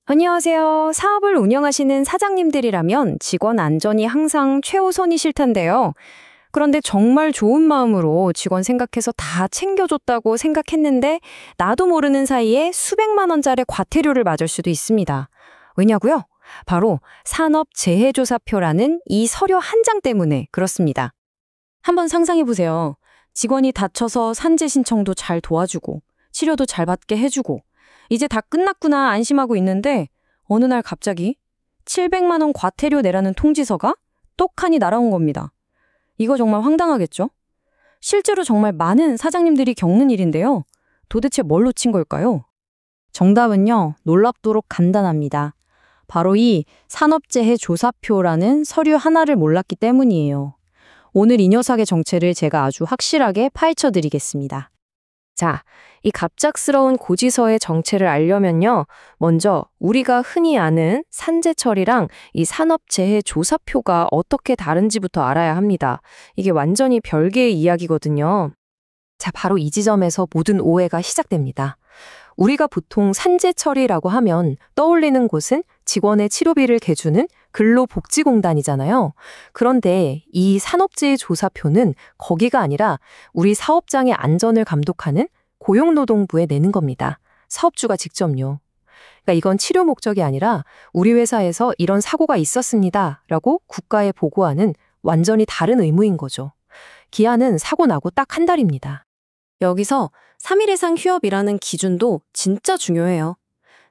안녕하세요. 사업을 운영하시는 사장님들이라면 직원 안전이 항상 최우선이실 텐데요. 그런데 정말 좋은 마음으로 직원 생각해서 다 챙겨줬다고 생각했는데 나도 모르는 사이에 수백만 원짜리 과태료를 맞을 수도 있습니다. 왜냐고요? 바로 산업재해조사표라는 이 서류 한 장 때문에 그렇습니다. 한번 상상해 보세요. 직원이 다쳐서 산재 신청도 잘 도와주고 치료도 잘 받게 해주고 이제 다 끝났구나 안심하고 있는데 어느 날 갑자기 700만 원 과태료 내라는 통지서가 똑하니 날아온 겁니다. 이거 정말 황당하겠죠? 실제로 정말 많은 사장님들이 겪는 일인데요. 도대체 뭘 놓친 걸까요? 정답은요, 놀랍도록 간단합니다. 바로 이 산업재해 조사표라는 서류 하나를 몰랐기 때문이에요. 오늘 이 녀석의 정체를 제가 아주 확실하게 파헤쳐 드리겠습니다. 자, 이 갑작스러운 고지서의 정체를 알려면요. 먼저 우리가 흔히 아는 산재처리랑 이 산업재해조사표가 어떻게 다른지부터 알아야 합니다. 이게 완전히 별개의 이야기거든요. 자, 바로 이 지점에서 모든 오해가 시작됩니다. 우리가 보통 산재처리라고 하면 떠올리는 곳은 직원의 치료비를 개주는 근로복지공단이잖아요. 그런데 이 산업재해조사표는 거기가 아니라 우리 사업장의 안전을 감독하는 고용노동부에 내는 겁니다. 사업주가 직접요. 그러니까 이건 치료 목적이 아니라 우리 회사에서 이런 사고가 있었습니다. 라고 국가에 보고하는 완전히 다른 의무인 거죠. 기한은 사고 나고 딱 한 달입니다. 여기서 3일 이상 휴업이라는 기준도 진짜 중요해요.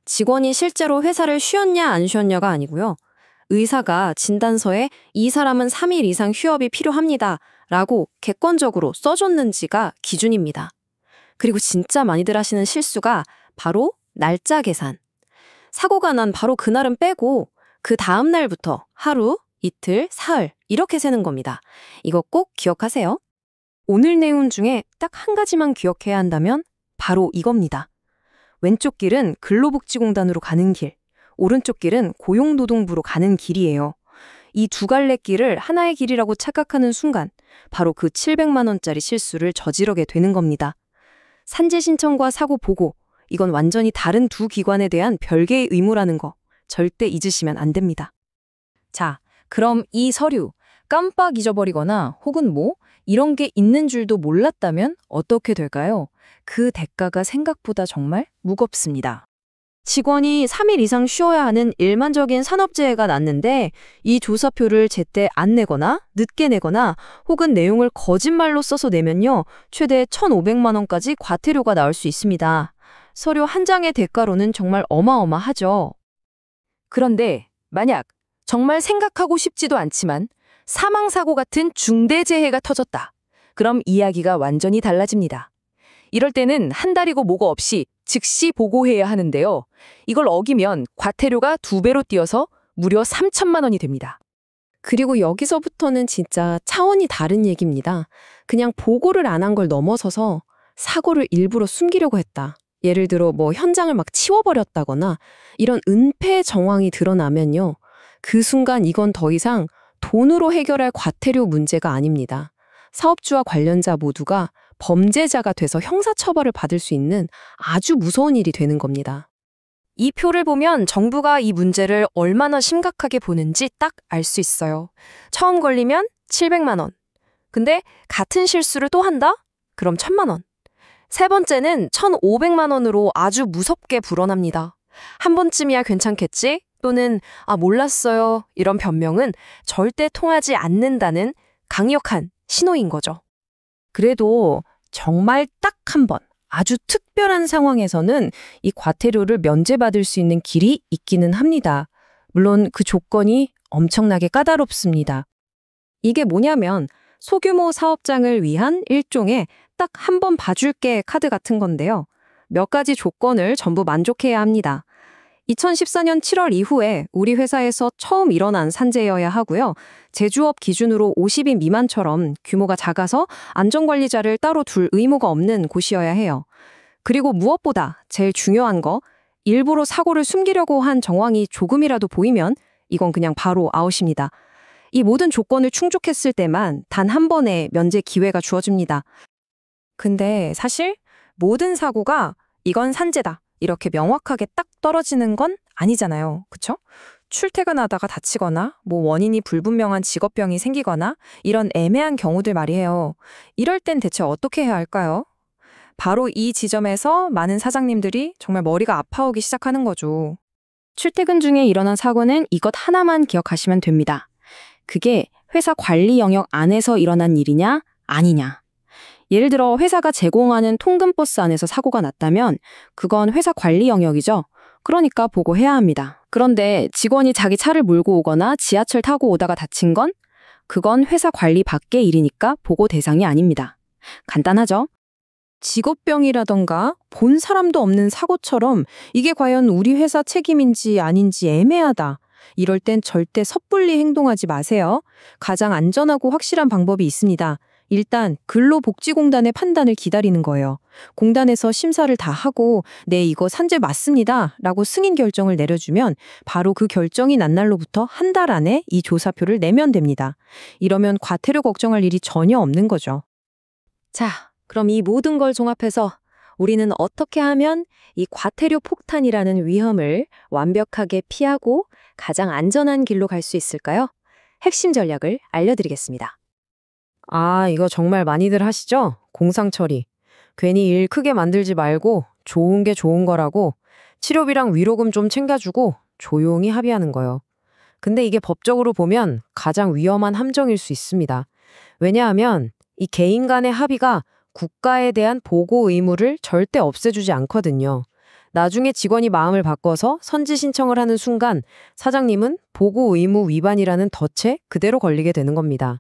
직원이 실제로 회사를 쉬었냐 안 쉬었냐가 아니고요. 의사가 진단서에 이 사람은 3일 이상 휴업이 필요합니다. 라고 객관적으로 써줬는지가 기준입니다. 그리고 진짜 많이들 하시는 실수가 바로 날짜 계산. 사고가 난 바로 그날은 빼고 그 다음 날부터 하루, 이틀, 사흘 이렇게 세는 겁니다. 이거 꼭 기억하세요. 오늘 내용 중에 딱 한 가지만 기억해야 한다면 바로 이겁니다. 왼쪽 길은 근로복지공단으로 가는 길, 오른쪽 길은 고용노동부로 가는 길이에요. 이 두 갈래 길을 하나의 길이라고 착각하는 순간 바로 그 700만 원짜리 실수를 저지르게 되는 겁니다. 산재 신청과 사고 보고, 이건 완전히 다른 두 기관에 대한 별개의 의무라는 거 절대 잊으시면 안 됩니다. 자, 그럼 이 서류 깜빡 잊어버리거나 혹은 이런 게 있는 줄도 몰랐다면 어떻게 될까요? 그 대가가 생각보다 정말 무겁습니다. 직원이 3일 이상 쉬어야 하는 일반적인 산업재해가 났는데 이 조사표를 제때 안 내거나 늦게 내거나 혹은 내용을 거짓말로 써서 내면요. 최대 1,500만 원까지 과태료가 나올 수 있습니다. 서류 한 장의 대가로는 정말 어마어마하죠. 그런데 만약 정말 생각하고 싶지도 않지만 사망사고 같은 중대재해가 터졌다. 그럼 이야기가 완전히 달라집니다. 이럴 때는 한 달이고 뭐고 없이 즉시 보고해야 하는데요. 이걸 어기면 과태료가 2배로 뛰어서 무려 3천만 원이 됩니다. 그리고 여기서부터는 진짜 차원이 다른 얘기입니다. 그냥 보고를 안 한 걸 넘어서서 사고를 일부러 숨기려고 했다. 예를 들어 현장을 막 치워버렸다거나 이런 은폐 정황이 드러나면요. 그 순간 이건 더 이상 돈으로 해결할 과태료 문제가 아닙니다. 사업주와 관련자 모두가 범죄자가 돼서 형사처벌을 받을 수 있는 아주 무서운 일이 되는 겁니다. 이 표를 보면 정부가 이 문제를 얼마나 심각하게 보는지 딱 알 수 있어요. 처음 걸리면 700만 원. 근데 같은 실수를 또 한다? 그럼 1,000만 원. 세 번째는 1,500만 원으로 아주 무섭게 불어납니다. 한 번쯤이야 괜찮겠지? 또는 몰랐어요. 이런 변명은 절대 통하지 않는다는 강력한 신호인 거죠. 그래도 정말 딱 한 번, 아주 특별한 상황에서는 이 과태료를 면제받을 수 있는 길이 있기는 합니다. 물론 그 조건이 엄청나게 까다롭습니다. 이게 뭐냐면 소규모 사업장을 위한 일종의 딱 한 번 봐줄게 카드 같은 건데요. 몇 가지 조건을 전부 만족해야 합니다. 2014년 7월 이후에 우리 회사에서 처음 일어난 산재여야 하고요. 제조업 기준으로 50인 미만처럼 규모가 작아서 안전관리자를 따로 둘 의무가 없는 곳이어야 해요. 그리고 무엇보다 제일 중요한 거, 일부러 사고를 숨기려고 한 정황이 조금이라도 보이면 이건 그냥 바로 아웃입니다. 이 모든 조건을 충족했을 때만 단 한 번의 면제 기회가 주어집니다. 근데 사실 모든 사고가 이건 산재다. 이렇게 명확하게 딱 떨어지는 건 아니잖아요. 그쵸? 출퇴근하다가 다치거나 원인이 불분명한 직업병이 생기거나 이런 애매한 경우들 말이에요. 이럴 땐 대체 어떻게 해야 할까요? 바로 이 지점에서 많은 사장님들이 정말 머리가 아파오기 시작하는 거죠. 출퇴근 중에 일어난 사고는 이것 하나만 기억하시면 됩니다. 그게 회사 관리 영역 안에서 일어난 일이냐, 아니냐. 예를 들어 회사가 제공하는 통근버스 안에서 사고가 났다면 그건 회사 관리 영역이죠. 그러니까 보고해야 합니다. 그런데 직원이 자기 차를 몰고 오거나 지하철 타고 오다가 다친 건 그건 회사 관리 밖의 일이니까 보고 대상이 아닙니다. 간단하죠? 직업병이라던가 본 사람도 없는 사고처럼 이게 과연 우리 회사 책임인지 아닌지 애매하다. 이럴 땐 절대 섣불리 행동하지 마세요. 가장 안전하고 확실한 방법이 있습니다. 일단 근로복지공단의 판단을 기다리는 거예요. 공단에서 심사를 다 하고 네, 이거 산재 맞습니다 라고 승인 결정을 내려주면 바로 그 결정이 난 날로부터 한 달 안에 이 조사표를 내면 됩니다. 이러면 과태료 걱정할 일이 전혀 없는 거죠. 자, 그럼 이 모든 걸 종합해서 우리는 어떻게 하면 이 과태료 폭탄이라는 위험을 완벽하게 피하고 가장 안전한 길로 갈 수 있을까요? 핵심 전략을 알려드리겠습니다. 이거 정말 많이들 하시죠? 공상 처리. 괜히 일 크게 만들지 말고 좋은 게 좋은 거라고 치료비랑 위로금 좀 챙겨주고 조용히 합의하는 거요. 근데 이게 법적으로 보면 가장 위험한 함정일 수 있습니다. 왜냐하면 이 개인 간의 합의가 국가에 대한 보고 의무를 절대 없애주지 않거든요. 나중에 직원이 마음을 바꿔서 선지 신청을 하는 순간 사장님은 보고 의무 위반이라는 덫에 그대로 걸리게 되는 겁니다.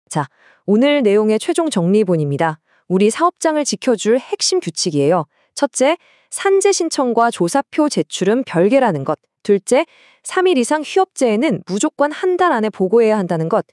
자, 오늘 내용의 최종 정리본입니다. 우리 사업장을 지켜줄 핵심 규칙이에요. 첫째, 산재 신청과 조사표 제출은 별개라는 것. 둘째, 3일 이상 휴업제에는 무조건 한 달 안에 보고해야 한다는 것.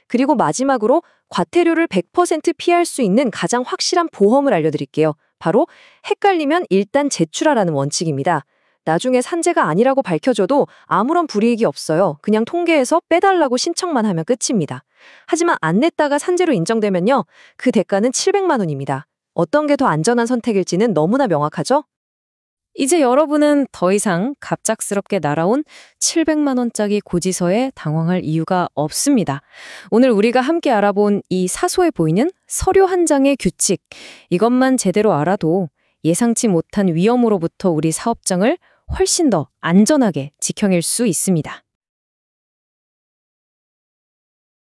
그리고 마지막으로 과태료를 100% 피할 수 있는 가장 확실한 보험을 알려드릴게요. 바로 헷갈리면 일단 제출하라는 원칙입니다. 나중에 산재가 아니라고 밝혀져도 아무런 불이익이 없어요. 그냥 통계에서 빼달라고 신청만 하면 끝입니다. 하지만 안 냈다가 산재로 인정되면요, 그 대가는 700만 원입니다. 어떤 게 더 안전한 선택일지는 너무나 명확하죠? 이제 여러분은 더 이상 갑작스럽게 날아온 700만 원짜리 고지서에 당황할 이유가 없습니다. 오늘 우리가 함께 알아본 이 사소해 보이는 서류 한 장의 규칙, 이것만 제대로 알아도 예상치 못한 위험으로부터 우리 사업장을 훨씬 더 안전하게 지켜낼 수 있습니다.